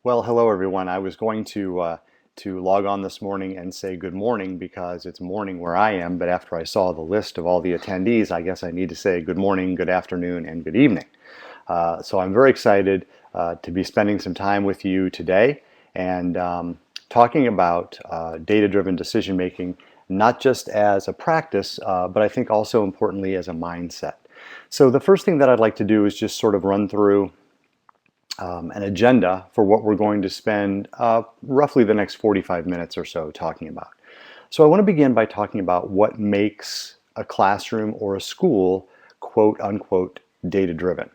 Well, hello everyone. I was going to log on this morning and say good morning because it's morning where I am, but after I saw the list of all the attendees, I guess I need to say good morning, good afternoon, and good evening. So I'm very excited to be spending some time with you today and talking about data-driven decision making, not just as a practice, but I think also importantly as a mindset. So the first thing that I'd like to do is just sort of run through an agenda for what we're going to spend roughly the next 45 minutes or so talking about. So I want to begin by talking about what makes a classroom or a school quote unquote data driven.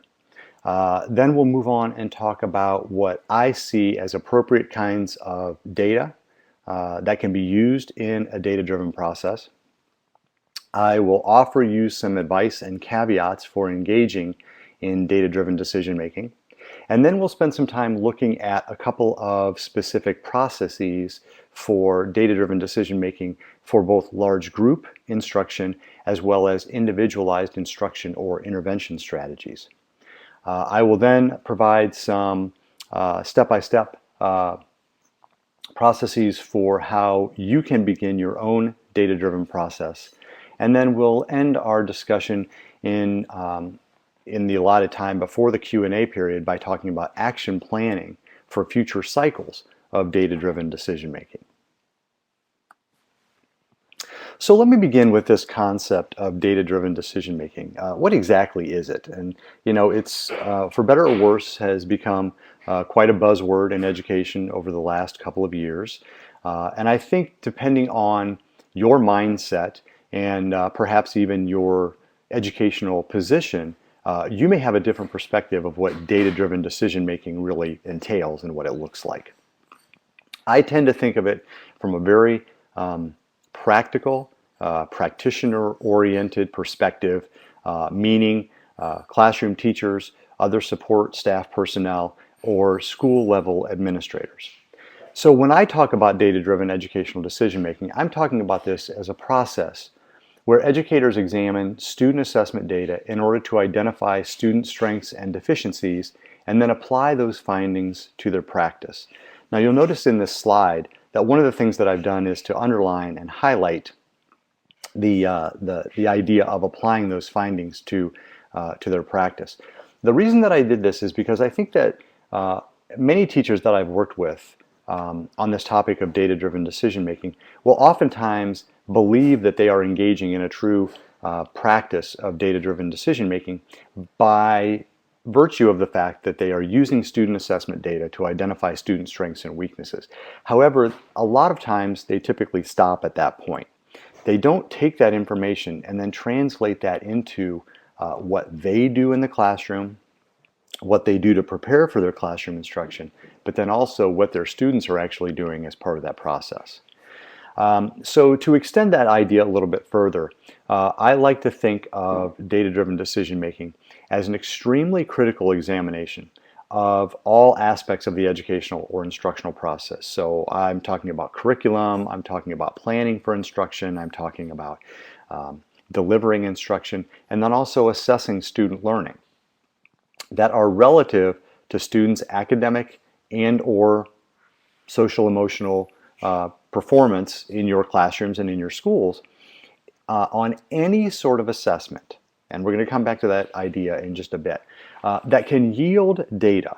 Then we'll move on and talk about what I see as appropriate kinds of data that can be used in a data-driven process. I will offer you some advice and caveats for engaging in data-driven decision making. And then we'll spend some time looking at a couple of specific processes for data-driven decision making for both large group instruction as well as individualized instruction or intervention strategies. I will then provide some step-by-step processes for how you can begin your own data-driven process. And then we'll end our discussion in the allotted time before the Q&A period by talking about action planning for future cycles of data-driven decision making. So let me begin with this concept of data-driven decision making. What exactly is it? And it's for better or worse has become quite a buzzword in education over the last couple of years. And I think depending on your mindset and perhaps even your educational position, you may have a different perspective of what data-driven decision making really entails and what it looks like. I tend to think of it from a very practical, practitioner-oriented perspective, meaning classroom teachers, other support staff personnel, or school-level administrators. So when I talk about data-driven educational decision making, I'm talking about this as a process where educators examine student assessment data in order to identify student strengths and deficiencies and then apply those findings to their practice. Now you'll notice in this slide that one of the things that I've done is to underline and highlight the idea of applying those findings to their practice. The reason that I did this is because I think that many teachers that I've worked with on this topic of data-driven decision making will oftentimes believe that they are engaging in a true practice of data-driven decision making by virtue of the fact that they are using student assessment data to identify student strengths and weaknesses. However, a lot of times they typically stop at that point. They don't take that information and then translate that into what they do in the classroom, what they do to prepare for their classroom instruction, but then also what their students are actually doing as part of that process. So to extend that idea a little bit further, I like to think of data-driven decision making as an extremely critical examination of all aspects of the educational or instructional process. So I'm talking about curriculum, I'm talking about planning for instruction, I'm talking about delivering instruction, and then also assessing student learning that are relative to students' academic and or social emotional performance in your classrooms and in your schools on any sort of assessment, and we're going to come back to that idea in just a bit, that can yield data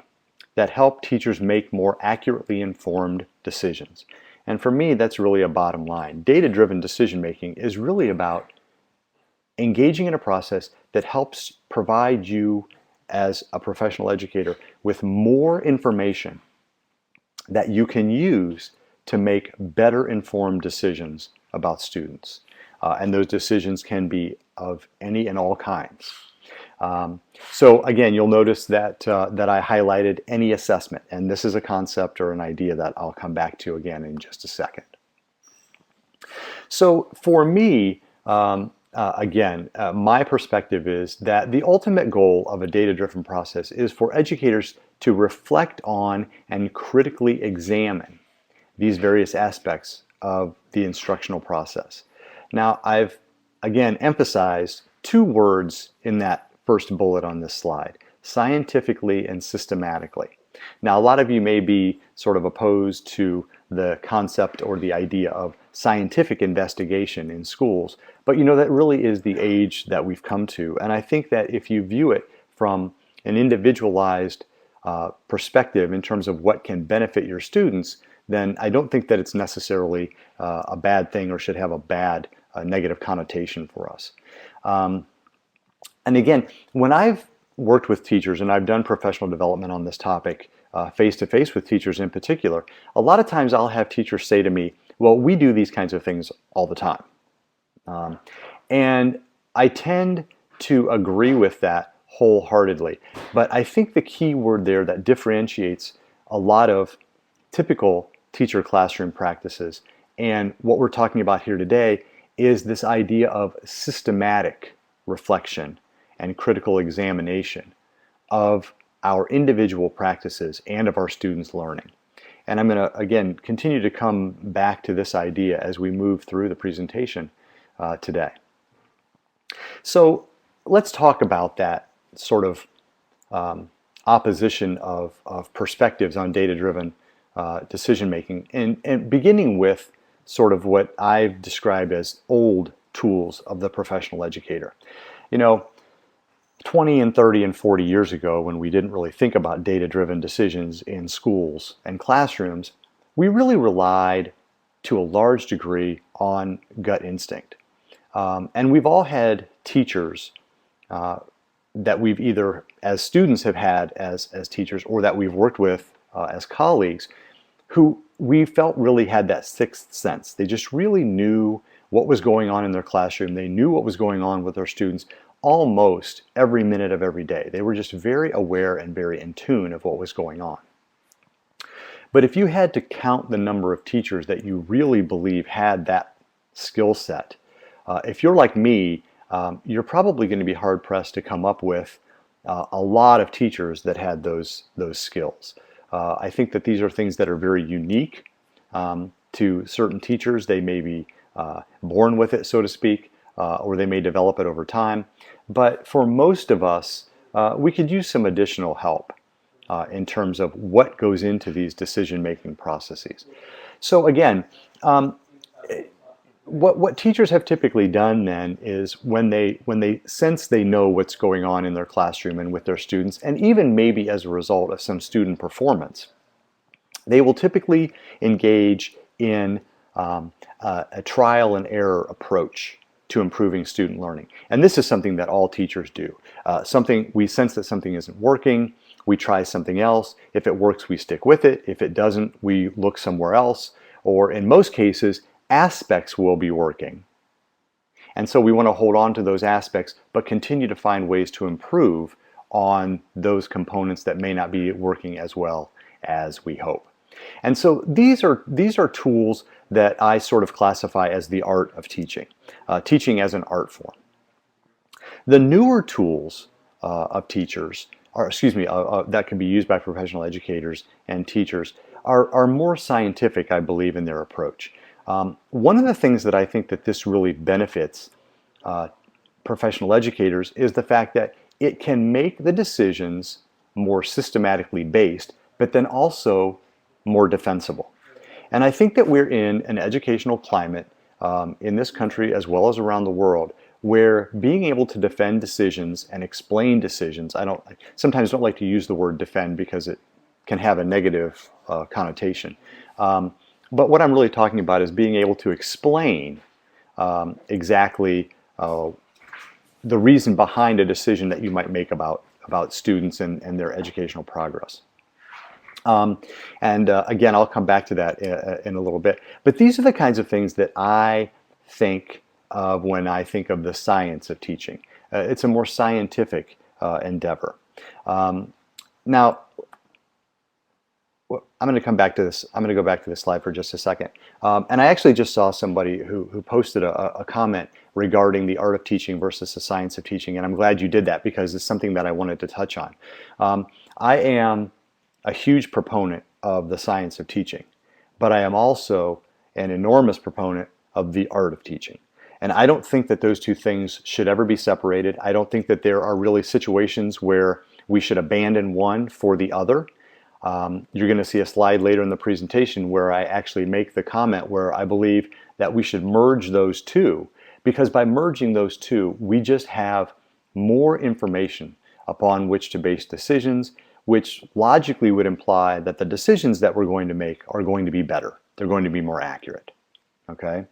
that help teachers make more accurately informed decisions. And for me, that's really a bottom line. Data-driven decision making is really about engaging in a process that helps provide you as a professional educator with more information that you can use to make better informed decisions about students. And those decisions can be of any and all kinds. So again, you'll notice that I highlighted any assessment, and this is a concept or an idea that I'll come back to again in just a second. So for me, my perspective is that the ultimate goal of a data-driven process is for educators to reflect on and critically examine these various aspects of the instructional process. Now, I've again emphasized two words in that first bullet on this slide: scientifically and systematically. Now, a lot of you may be sort of opposed to the concept or the idea of scientific investigation in schools, but that really is the age that we've come to. And I think that if you view it from an individualized perspective in terms of what can benefit your students, then I don't think that it's necessarily a bad thing or should have a bad negative connotation for us. And again, when I've worked with teachers and I've done professional development on this topic, face-to-face with teachers in particular, a lot of times I'll have teachers say to me, well, we do these kinds of things all the time. And I tend to agree with that wholeheartedly. But I think the key word there that differentiates a lot of typical teacher classroom practices and what we're talking about here today is this idea of systematic reflection and critical examination of our individual practices and of our students' learning. And I'm going to, again, continue to come back to this idea as we move through the presentation today. So let's talk about that sort of opposition of perspectives on data-driven decision making, and beginning with sort of what I've described as old tools of the professional educator. 20 and 30 and 40 years ago, when we didn't really think about data-driven decisions in schools and classrooms, we really relied to a large degree on gut instinct. And we've all had teachers that we've either, as students, have had as teachers, or that we've worked with as colleagues, who we felt really had that sixth sense. They just really knew what was going on in their classroom. They knew what was going on with their students almost every minute of every day. They were just very aware and very in tune of what was going on. But if you had to count the number of teachers that you really believe had that skill set, if you're like me, you're probably going to be hard-pressed to come up with a lot of teachers that had those skills. I think that these are things that are very unique to certain teachers. They may be born with it, so to speak, or they may develop it over time. But for most of us, we could use some additional help in terms of what goes into these decision-making processes. So again, what teachers have typically done then is when they sense they know what's going on in their classroom and with their students, and even maybe as a result of some student performance, they will typically engage in a trial and error approach to improving student learning. And this is something that all teachers do. We sense that something isn't working, we try something else. If it works, we stick with it. If it doesn't, we look somewhere else. Or in most cases, aspects will be working. And so we want to hold on to those aspects, but continue to find ways to improve on those components that may not be working as well as we hope. And so these are tools that I sort of classify as the art of teaching, teaching as an art form. The newer tools of teachers, that can be used by professional educators and teachers, are more scientific, I believe, in their approach. One of the things that I think that this really benefits professional educators is the fact that it can make the decisions more systematically based, but then also more defensible. And I think that we're in an educational climate in this country as well as around the world where being able to defend decisions and explain decisions, I sometimes don't like to use the word defend because it can have a negative connotation. But what I'm really talking about is being able to explain exactly the reason behind a decision that you might make about students and their educational progress. Again, I'll come back to that in a little bit. But these are the kinds of things that I think of when I think of the science of teaching. It's a more scientific endeavor. Now, I'm going to come back to this. I'm going to go back to this slide for just a second. And I actually just saw somebody who posted a comment regarding the art of teaching versus the science of teaching. And I'm glad you did that because it's something that I wanted to touch on. I am a huge proponent of the science of teaching, but I am also an enormous proponent of the art of teaching. And I don't think that those two things should ever be separated. I don't think that there are really situations where we should abandon one for the other. You're going to see a slide later in the presentation where I actually make the comment where I believe that we should merge those two, because by merging those two, we just have more information upon which to base decisions, which logically would imply that the decisions that we're going to make are going to be better. They're going to be more accurate. Okay?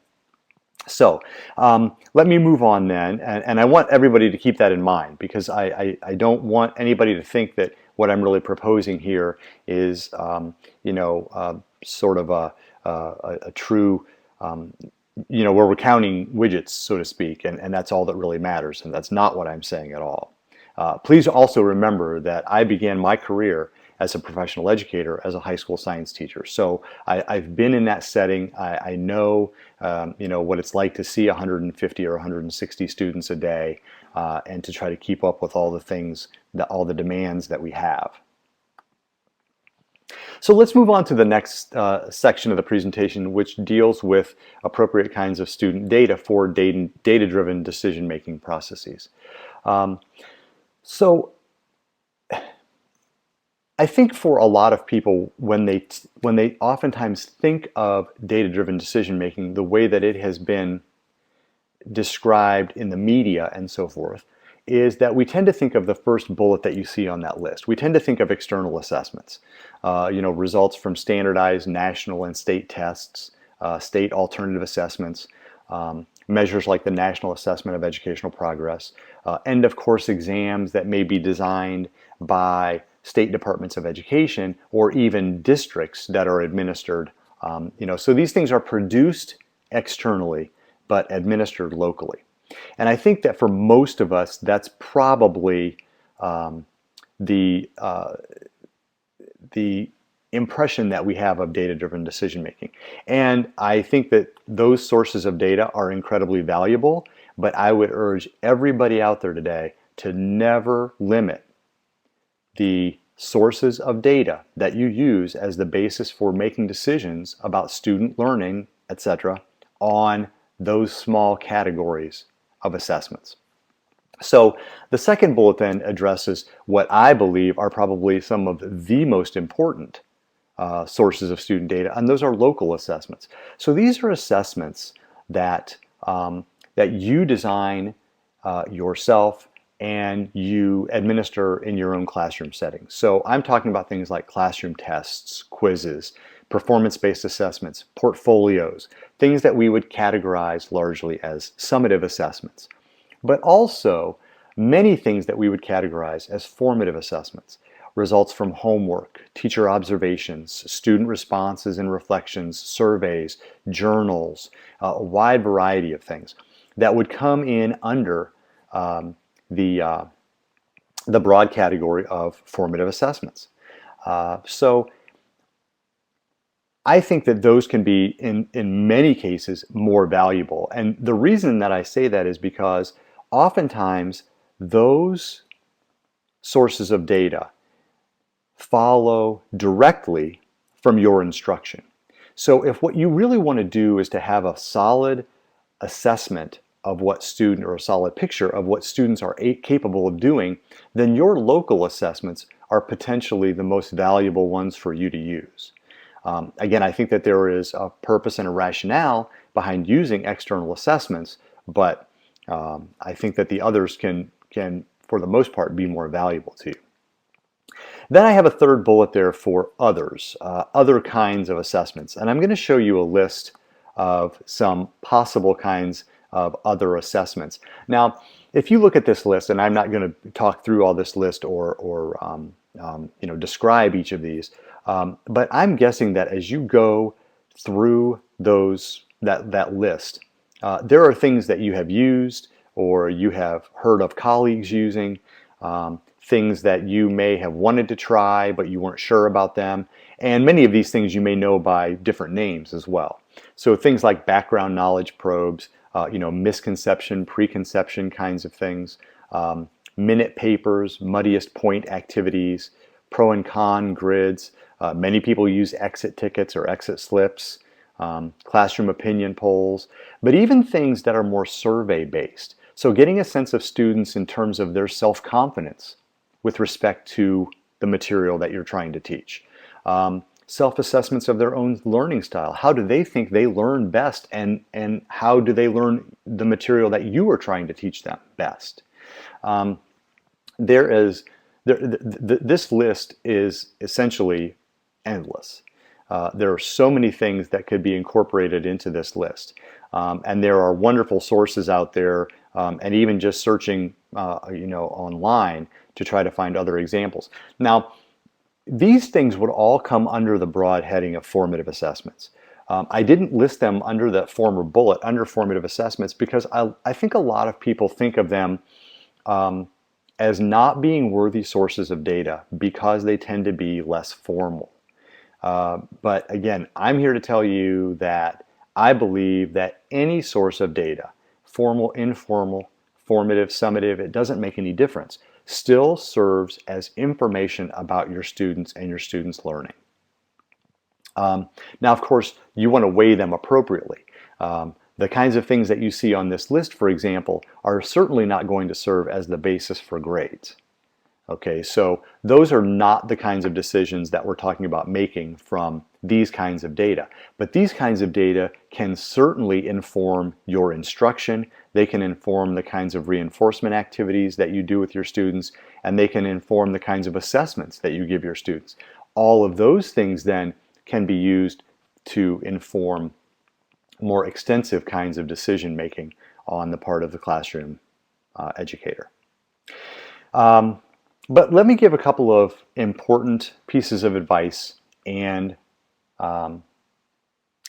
So let me move on then, and I want everybody to keep that in mind, because I don't want anybody to think that what I'm really proposing here is sort of a true where we're counting widgets, so to speak, and that's all that really matters, and that's not what I'm saying at all. Please also remember that I began my career as a professional educator as a high school science teacher. So I've been in that setting. I know what it's like to see 150 or 160 students a day and to try to keep up with all the things, all the demands that we have. So let's move on to the next section of the presentation, which deals with appropriate kinds of student data for data-driven decision-making processes. So I think for a lot of people, when they oftentimes think of data-driven decision-making, the way that it has been described in the media and so forth, is that we tend to think of the first bullet that you see on that list. We tend to think of external assessments, results from standardized national and state tests, state alternative assessments, measures like the National Assessment of Educational Progress, end of course exams that may be designed by state departments of education or even districts that are administered. So these things are produced externally but administered locally. And I think that for most of us, that's probably the impression that we have of data-driven decision-making. And I think that those sources of data are incredibly valuable, but I would urge everybody out there today to never limit the sources of data that you use as the basis for making decisions about student learning, etc., on those small categories of assessments. So the second bullet then addresses what I believe are probably some of the most important sources of student data, and those are local assessments. So these are assessments that you design yourself and you administer in your own classroom setting. So I'm talking about things like classroom tests, quizzes, performance-based assessments, portfolios, things that we would categorize largely as summative assessments, but also many things that we would categorize as formative assessments. Results from homework, teacher observations, student responses and reflections, surveys, journals, a wide variety of things that would come in under the broad category of formative assessments. So I think that those can be, in many cases, more valuable. And the reason that I say that is because oftentimes those sources of data follow directly from your instruction. So if what you really want to do is to have a solid assessment of what student, or a solid picture of what students are capable of doing, then your local assessments are potentially the most valuable ones for you to use. Again, I think that there is a purpose and a rationale behind using external assessments, but I think that the others can, for the most part, be more valuable to you. Then I have a third bullet there for others, other kinds of assessments. And I'm going to show you a list of some possible kinds of other assessments. Now, if you look at this list, and I'm not going to talk through all this list or describe each of these, but I'm guessing that as you go through that list, there are things that you have used or you have heard of colleagues using, things that you may have wanted to try but you weren't sure about them, and many of these things you may know by different names as well. So things like background knowledge probes, misconception, preconception kinds of things, minute papers, muddiest point activities, pro and con grids. Many people use exit tickets or exit slips, classroom opinion polls, but even things that are more survey-based. So getting a sense of students in terms of their self-confidence with respect to the material that you're trying to teach. self-assessments of their own learning style. How do they think they learn best, and how do they learn the material that you are trying to teach them best? This list is essentially endless. There are so many things that could be incorporated into this list. And there are wonderful sources out there, and even just searching online to try to find other examples. Now, these things would all come under the broad heading of formative assessments. I didn't list them under the former bullet, under formative assessments, because I think a lot of people think of them as not being worthy sources of data because they tend to be less formal. But again, I'm here to tell you that I believe that any source of data, formal, informal, formative, summative, it doesn't make any difference, still serves as information about your students and your students' learning. Now, of course, you want to weigh them appropriately. The kinds of things that you see on this list, for example, are certainly not going to serve as the basis for grades. Okay, so those are not the kinds of decisions that we're talking about making from these kinds of data. But these kinds of data can certainly inform your instruction. They can inform the kinds of reinforcement activities that you do with your students, and they can inform the kinds of assessments that you give your students. All of those things then can be used to inform more extensive kinds of decision making on the part of the classroom educator. But let me give a couple of important pieces of advice and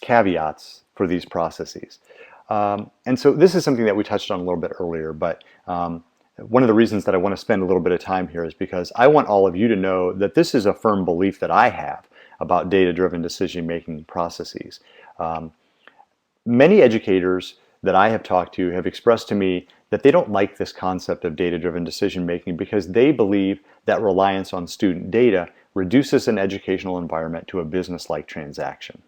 caveats for these processes. And so this is something that we touched on a little bit earlier, but one of the reasons that I want to spend a little bit of time here is because I want all of you to know that this is a firm belief that I have about data-driven decision-making processes. Many educators that I have talked to have expressed to me that they don't like this concept of data-driven decision-making because they believe that reliance on student data reduces an educational environment to a business-like transaction.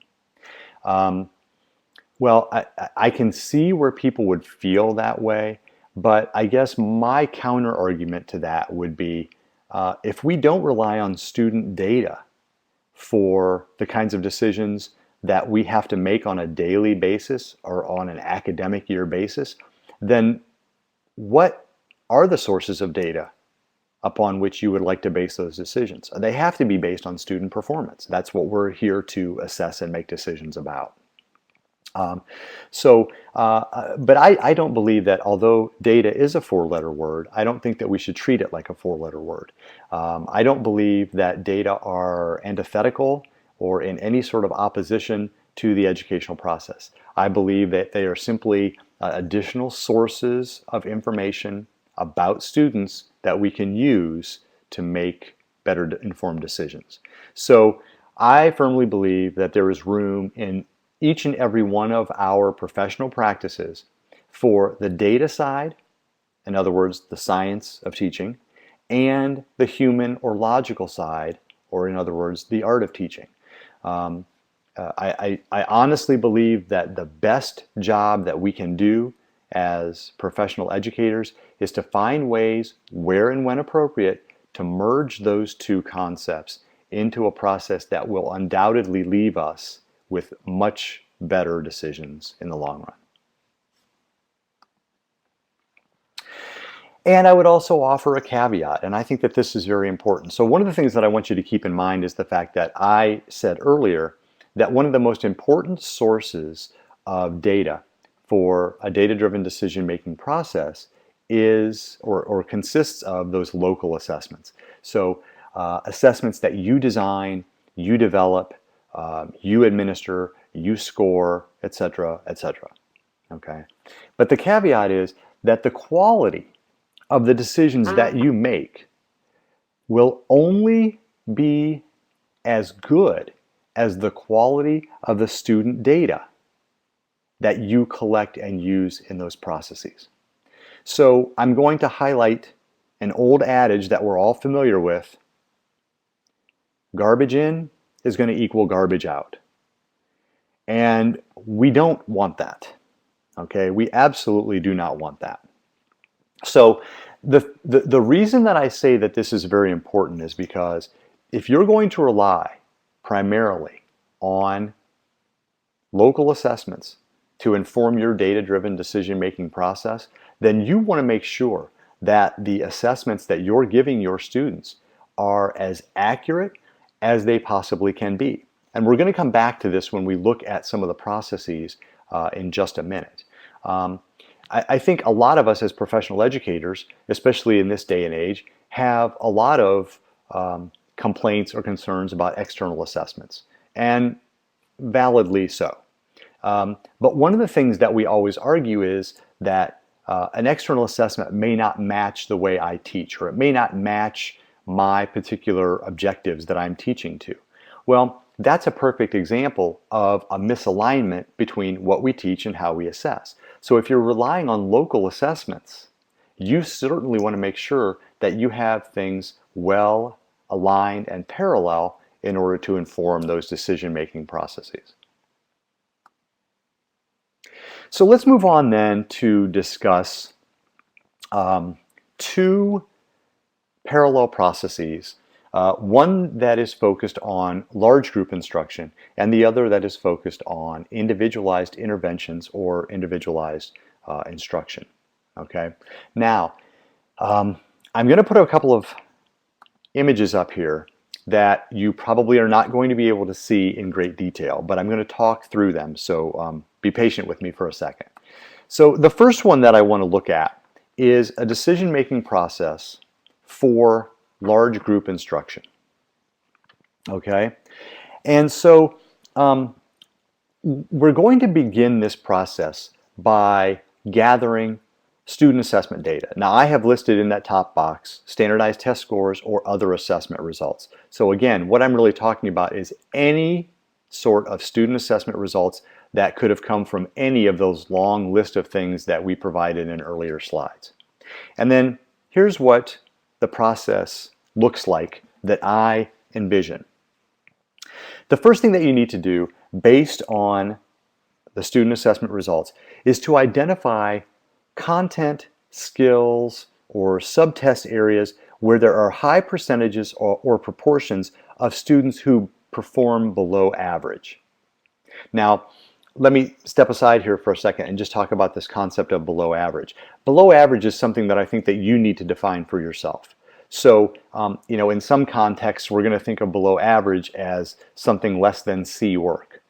Well, I can see where people would feel that way, but I guess my counter-argument to that would be if we don't rely on student data for the kinds of decisions that we have to make on a daily basis or on an academic year basis, then what are the sources of data upon which you would like to base those decisions? They have to be based on student performance. That's what we're here to assess and make decisions about. But I don't believe that although data is a four-letter word, I don't think that we should treat it like a four-letter word. I don't believe that data are antithetical or in any sort of opposition to the educational process. I believe that they are simply additional sources of information about students that we can use to make better informed decisions. So I firmly believe that there is room in each and every one of our professional practices for the data side, in other words, the science of teaching, and the human or logical side, or in other words, the art of teaching. I honestly believe that the best job that we can do as professional educators is to find ways, where and when appropriate, to merge those two concepts into a process that will undoubtedly leave us with much better decisions in the long run. And I would also offer a caveat, and I think that this is very important. So one of the things that I want you to keep in mind is the fact that I said earlier that one of the most important sources of data for a data-driven decision-making process is or consists of those local assessments. So assessments that you design, you develop, you administer, you score, etc., etc. Okay? But the caveat is that the quality of the decisions that you make will only be as good as the quality of the student data that you collect and use in those processes. So I'm going to highlight an old adage that we're all familiar with. Garbage in is going to equal garbage out. And we don't want that. Okay? We absolutely do not want that. So the reason that I say that this is very important is because if you're going to rely primarily on local assessments to inform your data-driven decision-making process, then you want to make sure that the assessments that you're giving your students are as accurate as they possibly can be. And we're going to come back to this when we look at some of the processes in just a minute. I think a lot of us as professional educators, especially in this day and age, have a lot of complaints or concerns about external assessments, and validly so. But one of the things that we always argue is that an external assessment may not match the way I teach, or it may not match my particular objectives that I'm teaching to. Well, that's a perfect example of a misalignment between what we teach and how we assess. So if you're relying on local assessments, you certainly want to make sure that you have things well aligned and parallel in order to inform those decision-making processes. So let's move on then to discuss two parallel processes, one that is focused on large group instruction and the other that is focused on individualized interventions or individualized instruction. Okay. Now, I'm going to put a couple of images up here that you probably are not going to be able to see in great detail, but I'm going to talk through them, so be patient with me for a second. So the first one that I want to look at is a decision-making process for large group instruction. Okay? And so we're going to begin this process by gathering student assessment data. Now, I have listed in that top box standardized test scores or other assessment results. So again, what I'm really talking about is any sort of student assessment results that could have come from any of those long list of things that we provided in earlier slides. And then here's what the process looks like that I envision. The first thing that you need to do based on the student assessment results is to identify content, skills, or subtest areas where there are high percentages or proportions of students who perform below average. Now, let me step aside here for a second and just talk about this concept of below average. Below average is something that I think that you need to define for yourself. So, in some contexts, we're going to think of below average as something less than C work.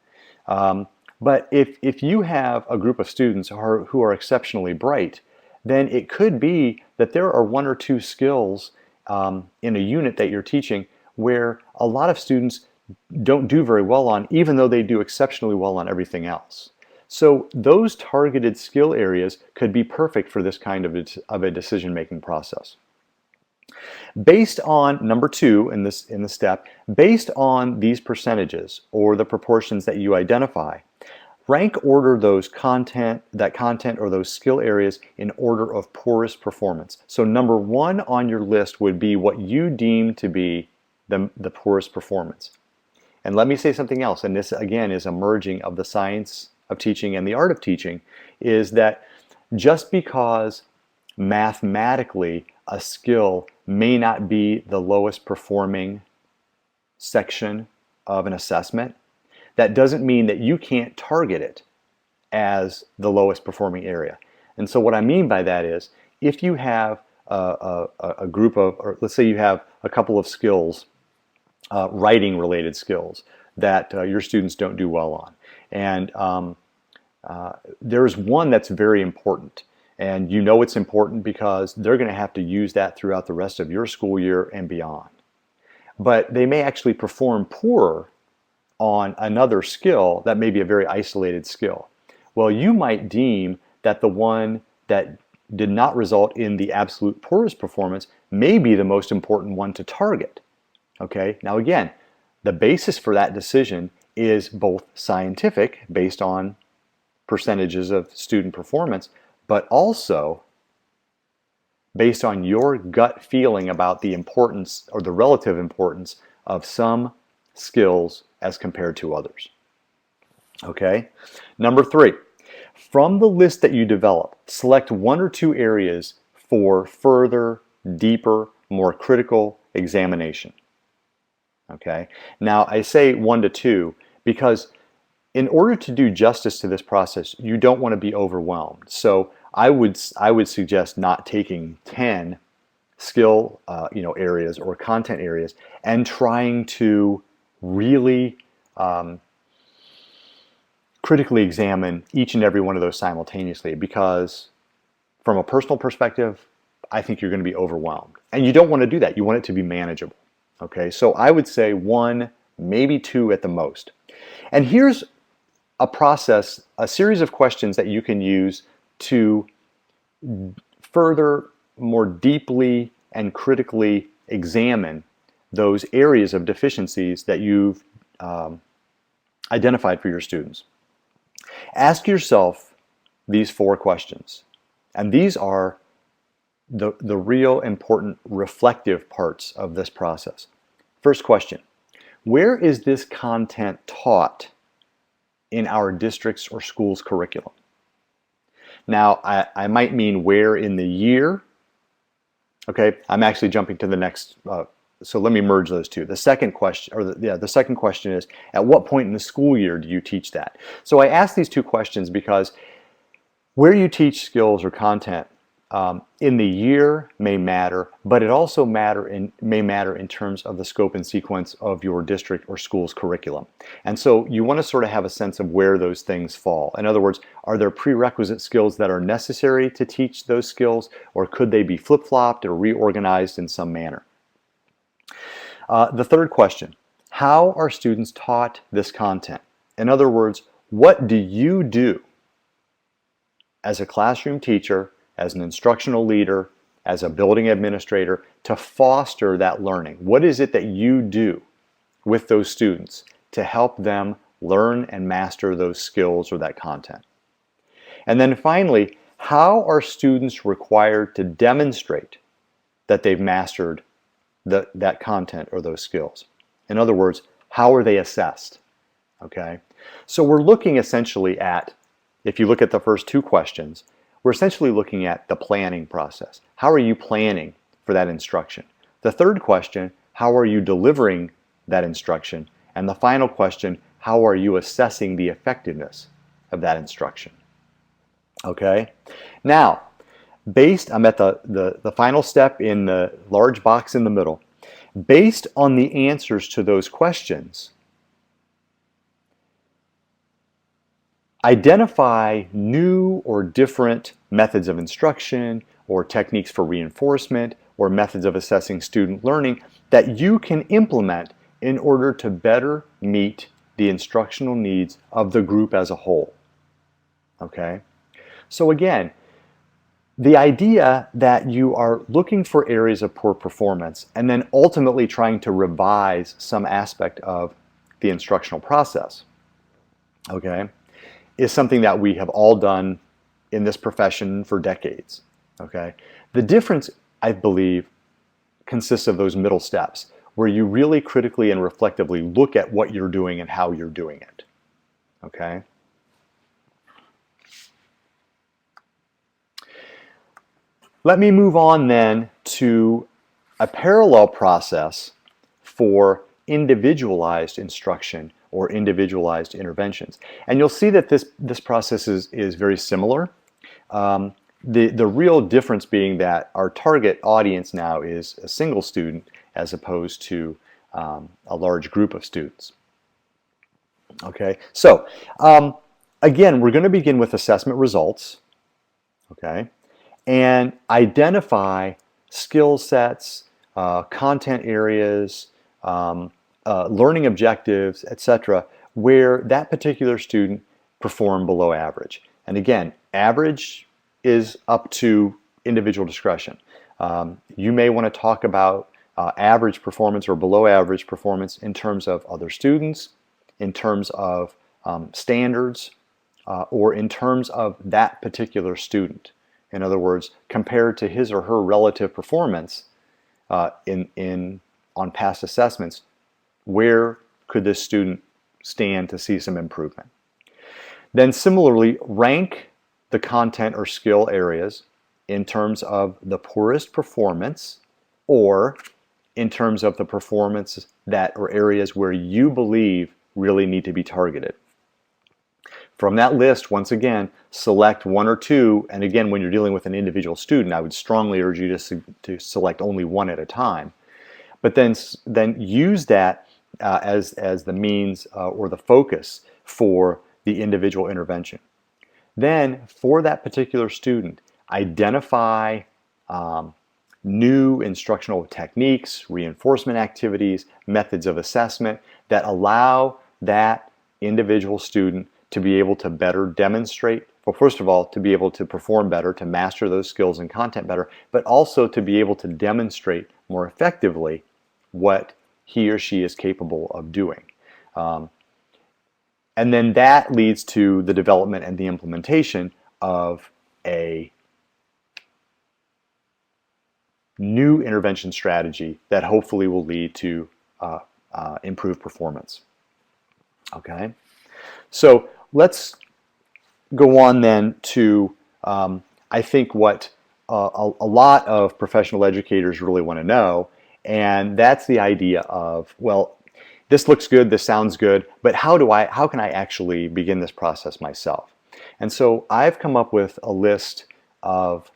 But if you have a group of students who are exceptionally bright, then it could be that there are one or two skills in a unit that you're teaching where a lot of students don't do very well on, even though they do exceptionally well on everything else. So those targeted skill areas could be perfect for this kind of a decision-making process. Based on number two in the step, based on these percentages or the proportions that you identify, rank order that content or those skill areas in order of poorest performance. So number one on your list would be what you deem to be the poorest performance. And let me say something else, and this again is a merging of the science of teaching and the art of teaching, is that just because mathematically a skill may not be the lowest performing section of an assessment, that doesn't mean that you can't target it as the lowest performing area. And so what I mean by that is, if you have a group of, or let's say you have a couple of skills, writing related skills that your students don't do well on, and there's one that's very important, and you know it's important because they're going to have to use that throughout the rest of your school year and beyond. But they may actually perform poorer on another skill that may be a very isolated skill. Well, you might deem that the one that did not result in the absolute poorest performance may be the most important one to target. Okay, now again, the basis for that decision is both scientific, based on percentages of student performance, but also based on your gut feeling about the importance or the relative importance of some skills as compared to others. Okay? Number three, from the list that you develop, select one or two areas for further, deeper, more critical examination. Okay. Now I say 1 to 2 because in order to do justice to this process, you don't want to be overwhelmed. So I would suggest not taking 10 skill areas or content areas and trying to really critically examine each and every one of those simultaneously, because from a personal perspective, I think you're going to be overwhelmed. And you don't want to do that. You want it to be manageable. Okay, so I would say 1, maybe 2 at the most. And here's a process, a series of questions that you can use to further, more deeply and critically examine those areas of deficiencies that you've identified for your students. Ask yourself these 4 questions, and these are the real important reflective parts of this process. First question: where is this content taught in our district's or school's curriculum? Now, I might mean where in the year. Okay, I'm actually jumping to the next. So let me merge those two. The second question, the second question is, at what point in the school year do you teach that? So I ask these 2 questions because where you teach skills or content in the year may matter, but it also may matter in terms of the scope and sequence of your district or school's curriculum. And so you want to sort of have a sense of where those things fall. In other words, are there prerequisite skills that are necessary to teach those skills, or could they be flip-flopped or reorganized in some manner? The third question: how are students taught this content? In other words, what do you do as a classroom teacher, as an instructional leader, as a building administrator, to foster that learning? What is it that you do with those students to help them learn and master those skills or that content? And then finally, how are students required to demonstrate that they've mastered that content or those skills? In other words, how are they assessed? Okay, so we're looking essentially at, if you look at the first 2 questions, we're essentially looking at the planning process. How are you planning for that instruction? The third question: how are you delivering that instruction? And the final question: how are you assessing the effectiveness of that instruction? Okay, now, I'm at the final step in the large box in the middle. Based on the answers to those questions, identify new or different methods of instruction or techniques for reinforcement or methods of assessing student learning that you can implement in order to better meet the instructional needs of the group as a whole. Okay? So again, the idea that you are looking for areas of poor performance and then ultimately trying to revise some aspect of the instructional process, okay, is something that we have all done in this profession for decades. Okay? The difference, I believe, consists of those middle steps, where you really critically and reflectively look at what you're doing and how you're doing it. Okay? Let me move on then to a parallel process for individualized instruction or individualized interventions. And you'll see that this process is very similar. The real difference being that our target audience now is a single student as opposed to a large group of students. Okay, so again, we're going to begin with assessment results, okay, and identify skill sets, content areas, learning objectives, etc., where that particular student performed below average. And again, average is up to individual discretion. You may want to talk about average performance or below average performance in terms of other students, in terms of standards, or in terms of that particular student. In other words, compared to his or her relative performance on past assessments, where could this student stand to see some improvement? Then similarly, rank the content or skill areas in terms of the poorest performance or in terms of the performance that or areas where you believe really need to be targeted. From that list, once again, select one or two, and again, when you're dealing with an individual student, I would strongly urge you to select only one at a time. But then use that as the means or the focus for the individual intervention. Then, for that particular student, identify new instructional techniques, reinforcement activities, methods of assessment that allow that individual student to be able to better demonstrate, well, first of all, to be able to perform better, to master those skills and content better, but also to be able to demonstrate more effectively what he or she is capable of doing. And then that leads to the development and the implementation of a new intervention strategy that hopefully will lead to improved performance. Okay, so let's go on then to I think what a lot of professional educators really want to know, and that's the idea of, well, this looks good, this sounds good, but how can I actually begin this process myself? And so I've come up with a list of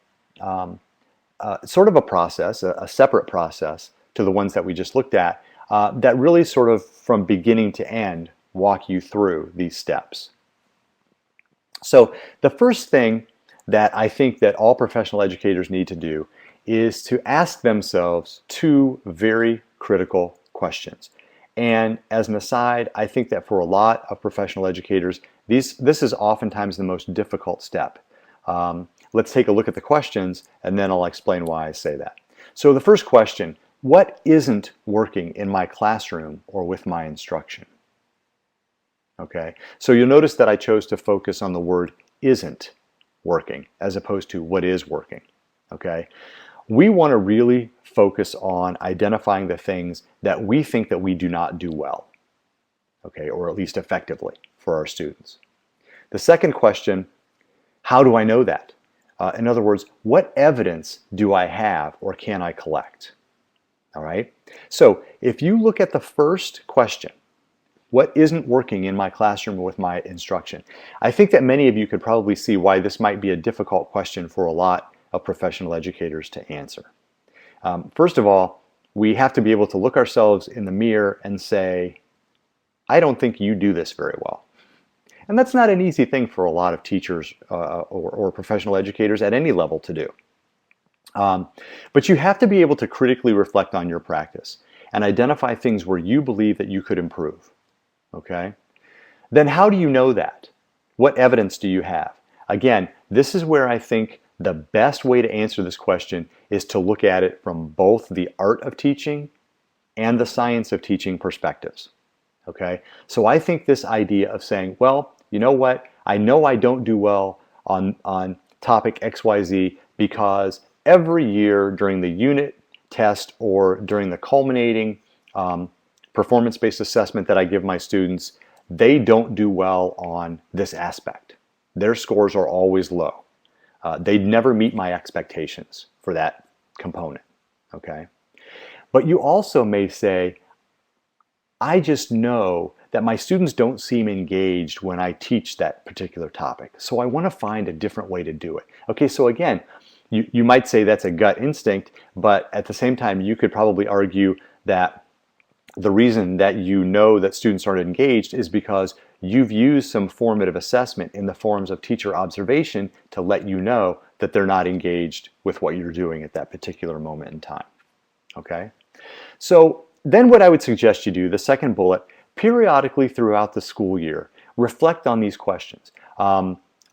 sort of a process, a separate process to the ones that we just looked at, that really sort of from beginning to end walk you through these steps. So the first thing that I think that all professional educators need to do is to ask themselves two very critical questions. And as an aside, I think that for a lot of professional educators, this is oftentimes the most difficult step. Let's take a look at the questions, and then I'll explain why I say that. So the first question, what isn't working in my classroom or with my instruction? Okay, so you'll notice that I chose to focus on the word isn't working as opposed to what is working. Okay, we want to really focus on identifying the things that we think that we do not do well, okay, or at least effectively for our students. The second question, how do I know that? In other words, what evidence do I have or can I collect? All right, so if you look at the first question, what isn't working in my classroom with my instruction? I think that many of you could probably see why this might be a difficult question for a lot of professional educators to answer. First of all, we have to be able to look ourselves in the mirror and say, I don't think you do this very well. And that's not an easy thing for a lot of teachers or professional educators at any level to do. But you have to be able to critically reflect on your practice and identify things where you believe that you could improve. Okay? Then how do you know that? What evidence do you have? Again, this is where I think the best way to answer this question is to look at it from both the art of teaching and the science of teaching perspectives. Okay? So I think this idea of saying, well, you know what? I know I don't do well on topic XYZ because every year during the unit test or during the culminating performance-based assessment that I give my students, they don't do well on this aspect. Their scores are always low. They never meet my expectations for that component, okay? But you also may say, I just know that my students don't seem engaged when I teach that particular topic, so I want to find a different way to do it. Okay, so again, you might say that's a gut instinct, but at the same time, you could probably argue that the reason that you know that students aren't engaged is because you've used some formative assessment in the forms of teacher observation to let you know that they're not engaged with what you're doing at that particular moment in time. Okay? So then what I would suggest you do, the second bullet, periodically throughout the school year, reflect on these questions.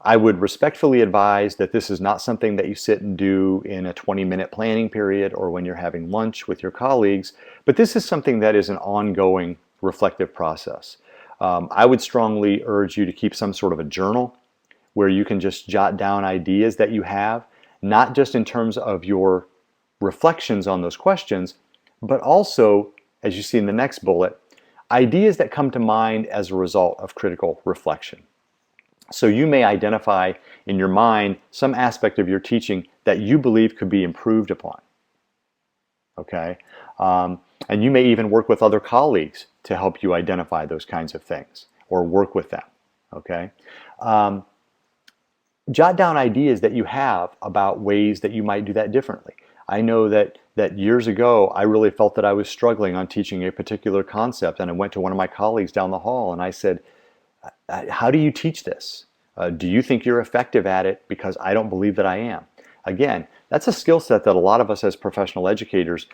I would respectfully advise that this is not something that you sit and do in a 20-minute planning period or when you're having lunch with your colleagues, but this is something that is an ongoing reflective process. I would strongly urge you to keep some sort of a journal where you can just jot down ideas that you have, not just in terms of your reflections on those questions, but also, as you see in the next bullet, ideas that come to mind as a result of critical reflection. So you may identify in your mind some aspect of your teaching that you believe could be improved upon. Okay? And you may even work with other colleagues to help you identify those kinds of things or work with them, okay? Jot down ideas that you have about ways that you might do that differently. I know that years ago, I really felt that I was struggling on teaching a particular concept, and I went to one of my colleagues down the hall and I said, how do you teach this? Do you think you're effective at it? Because I don't believe that I am. Again, that's a skill set that a lot of us as professional educators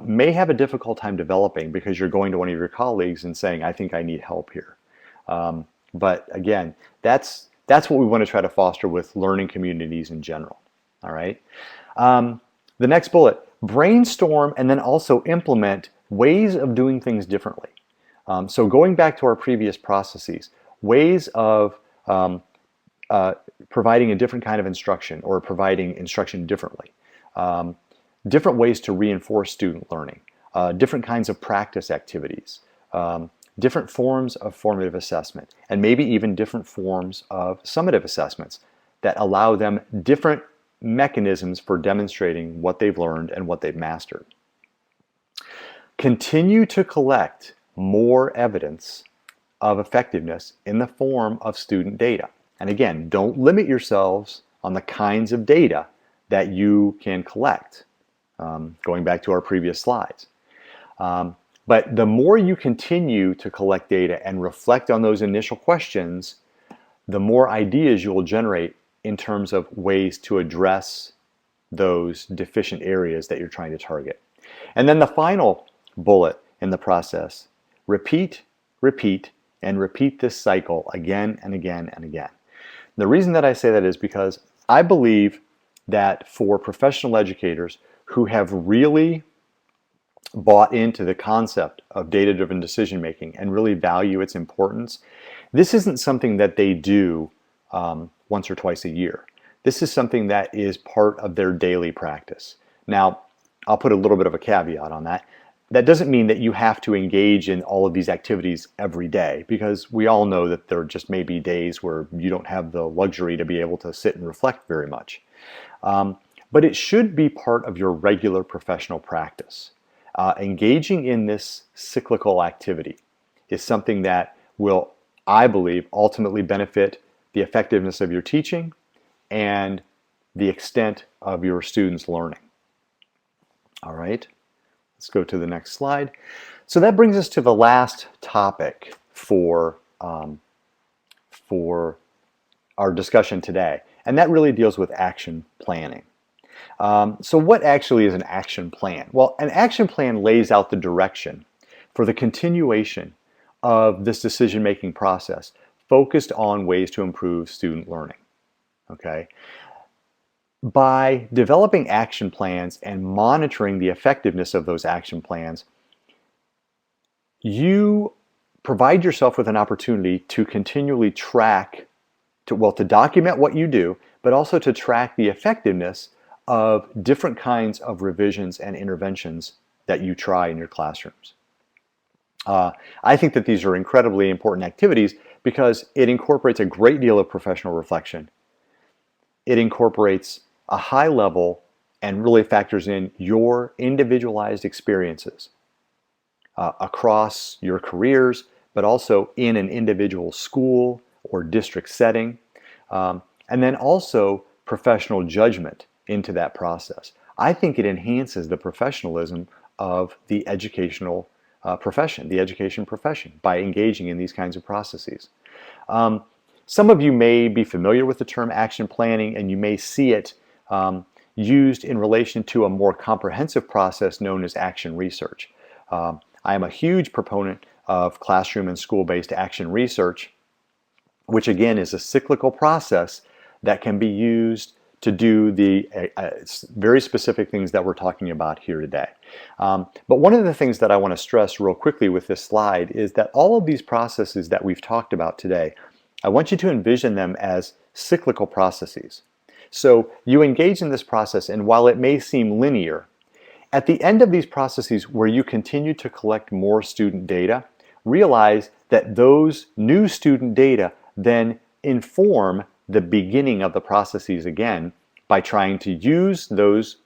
may have a difficult time developing because you're going to one of your colleagues and saying, I think I need help here. But again, that's what we want to try to foster with learning communities in general. All right. The next bullet, brainstorm and then also implement ways of doing things differently. So going back to our previous processes, ways of providing a different kind of instruction or providing instruction differently. Different ways to reinforce student learning, different kinds of practice activities, different forms of formative assessment, and maybe even different forms of summative assessments that allow them different mechanisms for demonstrating what they've learned and what they've mastered. Continue to collect more evidence of effectiveness in the form of student data. And again, don't limit yourselves on the kinds of data that you can collect, going back to our previous slides. But the more you continue to collect data and reflect on those initial questions, the more ideas you will generate in terms of ways to address those deficient areas that you're trying to target. And then the final bullet in the process, repeat, repeat, and repeat this cycle again and again and again. The reason that I say that is because I believe that for professional educators who have really bought into the concept of data-driven decision making and really value its importance, this isn't something that they do once or twice a year. This is something that is part of their daily practice. Now, I'll put a little bit of a caveat on that. That doesn't mean that you have to engage in all of these activities every day, because we all know that there just may be days where you don't have the luxury to be able to sit and reflect very much. But it should be part of your regular professional practice. Engaging in this cyclical activity is something that will, I believe, ultimately benefit the effectiveness of your teaching and the extent of your students' learning. All right. Let's go to the next slide. So that brings us to the last topic for our discussion today, and that really deals with action planning. So what actually is an action plan? Well, an action plan lays out the direction for the continuation of this decision-making process focused on ways to improve student learning. Okay? By developing action plans and monitoring the effectiveness of those action plans, you provide yourself with an opportunity to continually track, to document what you do, but also to track the effectiveness of different kinds of revisions and interventions that you try in your classrooms. I think that these are incredibly important activities because it incorporates a great deal of professional reflection. It incorporates a high level and really factors in your individualized experiences across your careers, but also in an individual school or district setting, and then also professional judgment into that process. I think it enhances the professionalism of the educational profession, the education profession, by engaging in these kinds of processes. Some of you may be familiar with the term action planning, and you may see it used in relation to a more comprehensive process known as action research. I am a huge proponent of classroom and school-based action research, which again is a cyclical process that can be used to do the very specific things that we're talking about here today. But one of the things that I want to stress real quickly with this slide is that all of these processes that we've talked about today, I want you to envision them as cyclical processes. So you engage in this process, and while it may seem linear, at the end of these processes where you continue to collect more student data, realize that those new student data then inform the beginning of the processes again by trying to use those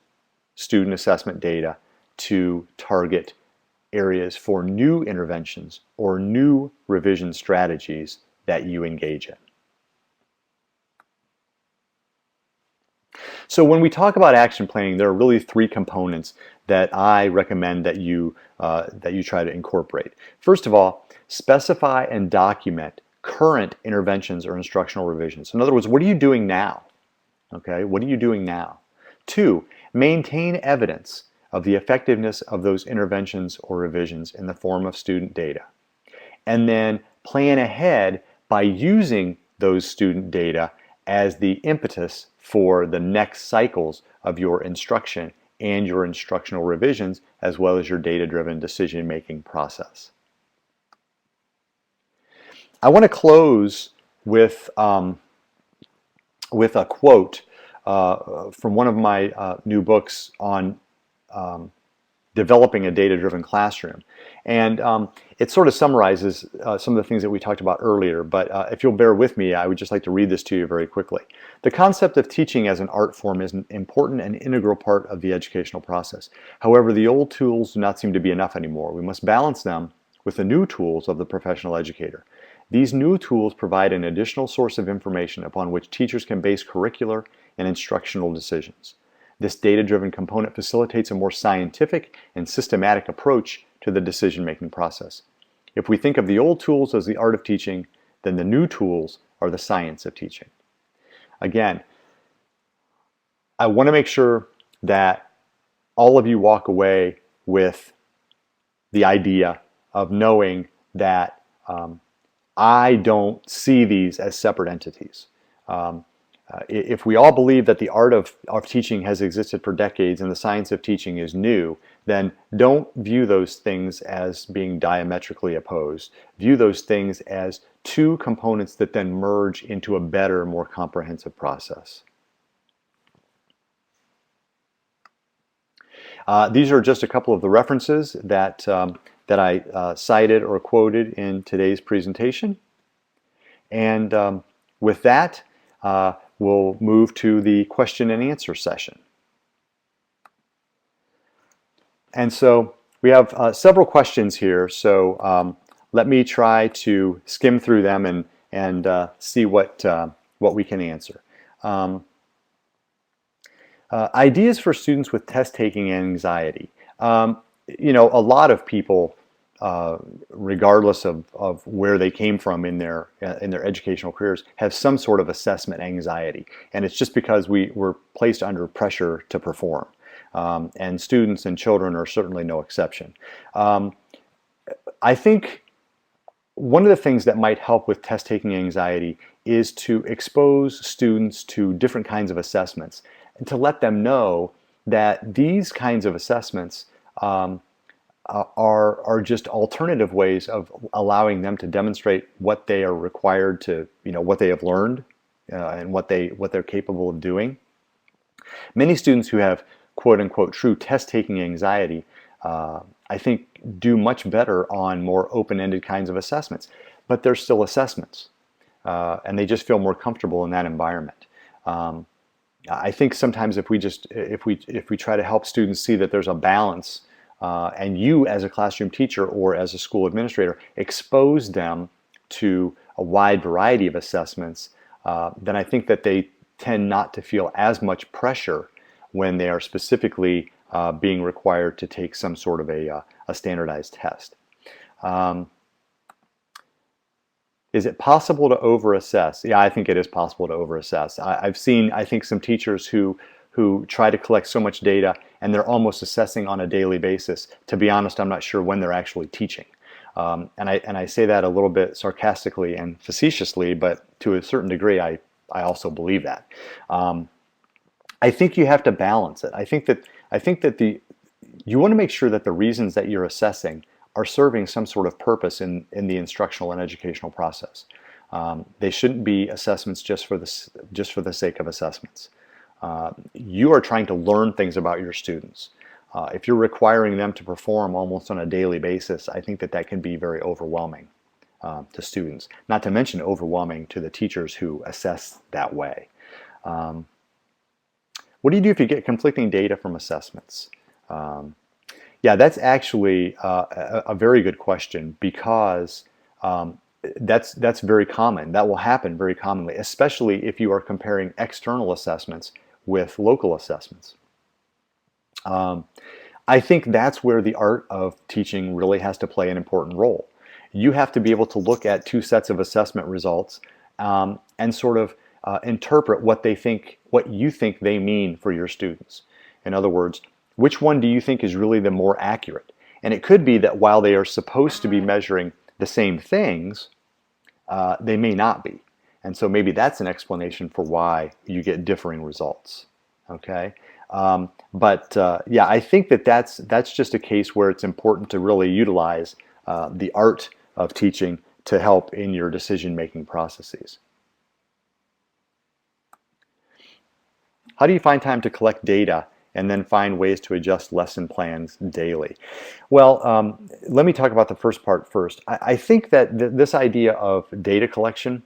student assessment data to target areas for new interventions or new revision strategies that you engage in. So when we talk about action planning, there are really three components that I recommend that you try to incorporate. First of all, specify and document current interventions or instructional revisions. In other words, what are you doing now? Okay, what are you doing now? Two, maintain evidence of the effectiveness of those interventions or revisions in the form of student data. And then plan ahead by using those student data as the impetus for the next cycles of your instruction and your instructional revisions, as well as your data-driven decision-making process. I want to close with a quote from one of my new books on developing a data-driven classroom. And it sort of summarizes some of the things that we talked about earlier, but if you'll bear with me, I would just like to read this to you very quickly. The concept of teaching as an art form is an important and integral part of the educational process. However, the old tools do not seem to be enough anymore. We must balance them with the new tools of the professional educator. These new tools provide an additional source of information upon which teachers can base curricular and instructional decisions. This data-driven component facilitates a more scientific and systematic approach to the decision-making process. If we think of the old tools as the art of teaching, then the new tools are the science of teaching. Again, I want to make sure that all of you walk away with the idea of knowing that I don't see these as separate entities. If we all believe that the art of teaching has existed for decades and the science of teaching is new, then don't view those things as being diametrically opposed. View those things as two components that then merge into a better, more comprehensive process. These are just a couple of the references that I cited or quoted in today's presentation. And with that, we'll move to the question and answer session. And so we have several questions here, so let me try to skim through them and see what we can answer. Ideas for students with test-taking anxiety. You know, a lot of people, regardless of where they came from in their educational careers, have some sort of assessment anxiety, and it's just because we were placed under pressure to perform, and students and children are certainly no exception. I think one of the things that might help with test-taking anxiety is to expose students to different kinds of assessments and to let them know that these kinds of assessments are just alternative ways of allowing them to demonstrate what they are required to, you know, what they have learned and what they're capable of doing. Many students who have quote-unquote true test-taking anxiety, I think, do much better on more open-ended kinds of assessments, but they're still assessments, and they just feel more comfortable in that environment. I think sometimes if we try to help students see that there's a balance, and you as a classroom teacher or as a school administrator expose them to a wide variety of assessments, then I think that they tend not to feel as much pressure when they are specifically being required to take some sort of a standardized test. Is it possible to overassess? Yeah, I think it is possible to overassess. I've seen, I think, some teachers who try to collect so much data and they're almost assessing on a daily basis. To be honest, I'm not sure when they're actually teaching. And I say that a little bit sarcastically and facetiously, but to a certain degree, I also believe that. I think you have to balance it. I think that you want to make sure that the reasons that you're assessing are serving some sort of purpose in the instructional and educational process. They shouldn't be assessments just for the sake of assessments. You are trying to learn things about your students. If you're requiring them to perform almost on a daily basis, I think that can be very overwhelming to students, not to mention overwhelming to the teachers who assess that way. What do you do if you get conflicting data from assessments? Yeah, that's actually a very good question, because that's very common. That will happen very commonly, especially if you are comparing external assessments with local assessments. I think that's where the art of teaching really has to play an important role. You have to be able to look at two sets of assessment results and sort of interpret what you think they mean for your students. In other words, which one do you think is really the more accurate? And it could be that while they are supposed to be measuring the same things, they may not be. And so maybe that's an explanation for why you get differing results. Okay? Yeah, I think that that's just a case where it's important to really utilize the art of teaching to help in your decision-making processes. How do you find time to collect data and then find ways to adjust lesson plans daily? Well, let me talk about the first part first. I think that this idea of data collection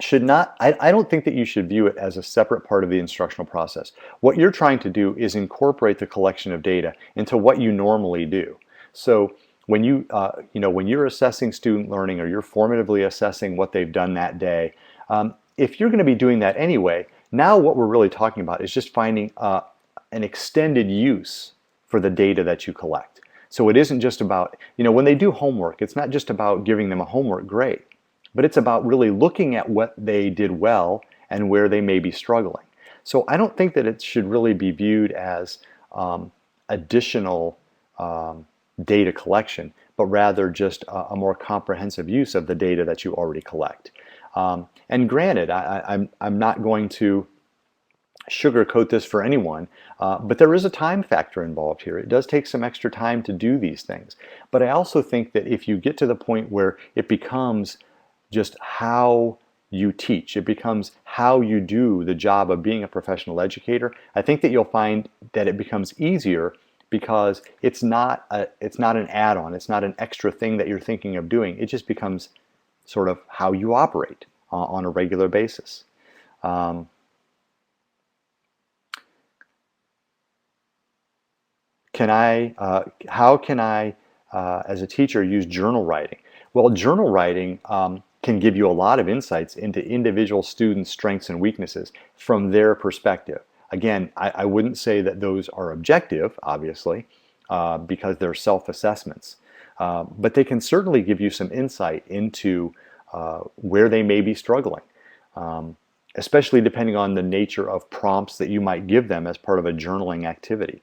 should not, I don't think that you should view it as a separate part of the instructional process. What you're trying to do is incorporate the collection of data into what you normally do. So when when you're assessing student learning, or you're formatively assessing what they've done that day, if you're going to be doing that anyway, now what we're really talking about is just finding an extended use for the data that you collect. So it isn't just about, when they do homework, it's not just about giving them a homework grade, but it's about really looking at what they did well and where they may be struggling. So I don't think that it should really be viewed as additional data collection, but rather just a more comprehensive use of the data that you already collect. And granted, I'm not going to sugarcoat this for anyone, but there is a time factor involved here. It does take some extra time to do these things. But I also think that if you get to the point where it becomes just how you teach, it becomes how you do the job of being a professional educator, I think that you'll find that it becomes easier, because it's not an add-on, it's not an extra thing that you're thinking of doing. It just becomes sort of how you operate on a regular basis. How can I, as a teacher, use journal writing? Well, journal writing can give you a lot of insights into individual students' strengths and weaknesses from their perspective. Again, I wouldn't say that those are objective, obviously, because they're self-assessments. But they can certainly give you some insight into where they may be struggling, especially depending on the nature of prompts that you might give them as part of a journaling activity.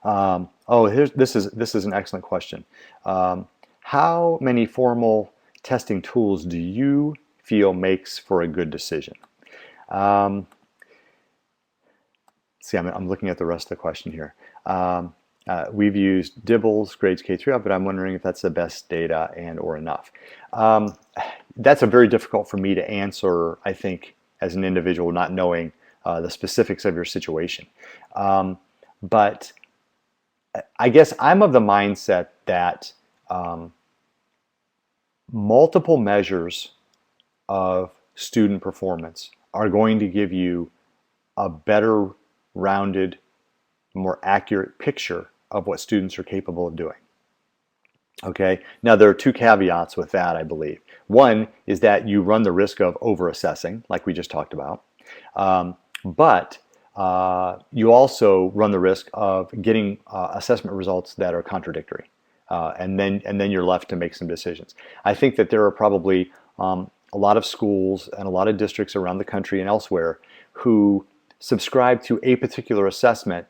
This is an excellent question. How many formal testing tools do you feel makes for a good decision? See, I'm looking at the rest of the question here. We've used Dibbles, grades K through F, but I'm wondering if that's the best data or enough. That's a very difficult for me to answer, I think, as an individual, not knowing the specifics of your situation. But I guess I'm of the mindset that multiple measures of student performance are going to give you a better rounded, more accurate picture of what students are capable of doing. Okay, now there are two caveats with that, I believe. One is that you run the risk of over-assessing, like we just talked about, but you also run the risk of getting assessment results that are contradictory, and then you're left to make some decisions. I think that there are probably a lot of schools and a lot of districts around the country and elsewhere who subscribe to a particular assessment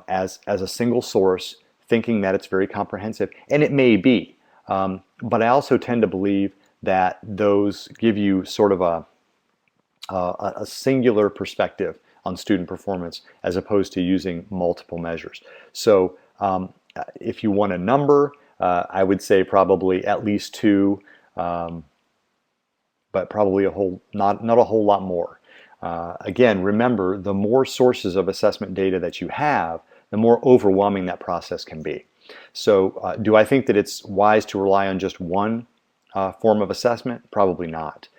as a single source, thinking that it's very comprehensive, and it may be. But I also tend to believe that those give you sort of a singular perspective on student performance, as opposed to using multiple measures. So if you want a number, I would say probably at least two, but probably not a whole lot more. Again, remember, the more sources of assessment data that you have, the more overwhelming that process can be. So do I think that it's wise to rely on just one form of assessment? Probably not.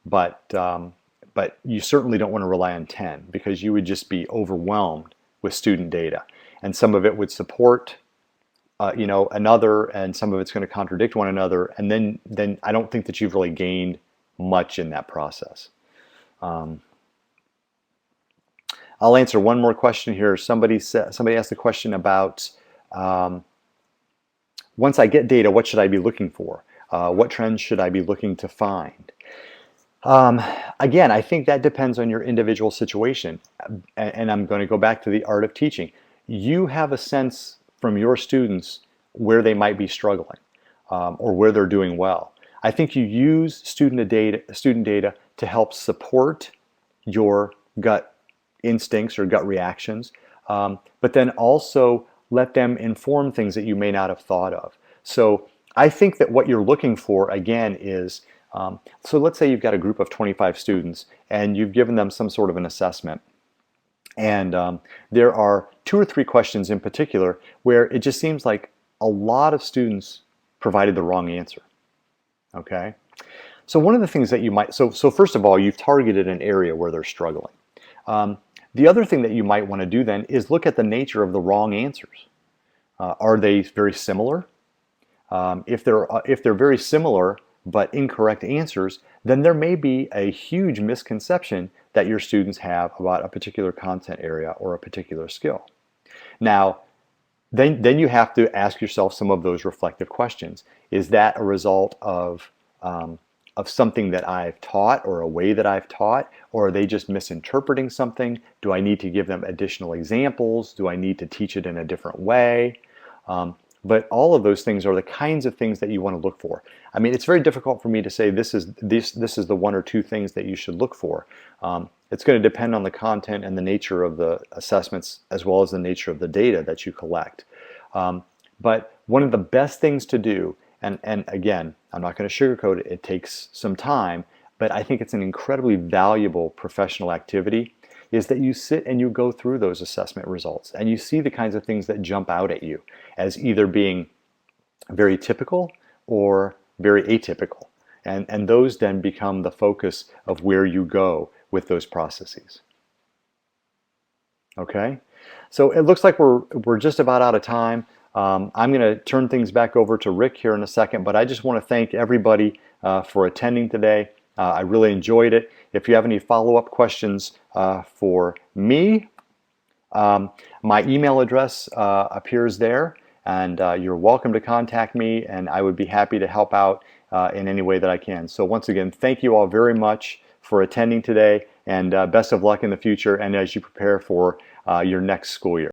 But you certainly don't want to rely on 10, because you would just be overwhelmed with student data. and some of it would support another, and some of it's going to contradict one another, and then I don't think that you've really gained much in that process. I'll answer one more question here. Somebody asked a question about once I get data, what should I be looking for? What trends should I be looking to find? Again, I think that depends on your individual situation, and I'm going to go back to the art of teaching. You have a sense from your students where they might be struggling or where they're doing well. I think you use student data to help support your gut instincts or gut reactions, but then also let them inform things that you may not have thought of. So I think that what you're looking for, again, is, so let's say you've got a group of 25 students and you've given them some sort of an assessment. And there are 2 or 3 questions in particular where it just seems like a lot of students provided the wrong answer. Okay? So one of the things that you might, so first of all, you've targeted an area where they're struggling. The other thing that you might want to do then is look at the nature of the wrong answers. Are they very similar? If they're very similar but incorrect answers, then there may be a huge misconception that your students have about a particular content area or a particular skill. Now, then you have to ask yourself some of those reflective questions. Is that a result of something that I've taught or a way that I've taught, or are they just misinterpreting something? Do I need to give them additional examples? Do I need to teach it in a different way? But all of those things are the kinds of things that you want to look for. I mean, it's very difficult for me to say this is the 1 or 2 things that you should look for. It's going to depend on the content and the nature of the assessments as well as the nature of the data that you collect. But one of the best things to do, and again, I'm not going to sugarcoat it, it takes some time, but I think it's an incredibly valuable professional activity, is that you sit and you go through those assessment results and you see the kinds of things that jump out at you as either being very typical or very atypical. And those then become the focus of where you go with those processes. Okay? So it looks like we're just about out of time. I'm going to turn things back over to Rick here in a second, but I just want to thank everybody for attending today. I really enjoyed it. If you have any follow-up questions for me, my email address appears there, and you're welcome to contact me, and I would be happy to help out in any way that I can. So once again, thank you all very much for attending today, and best of luck in the future and as you prepare for your next school year.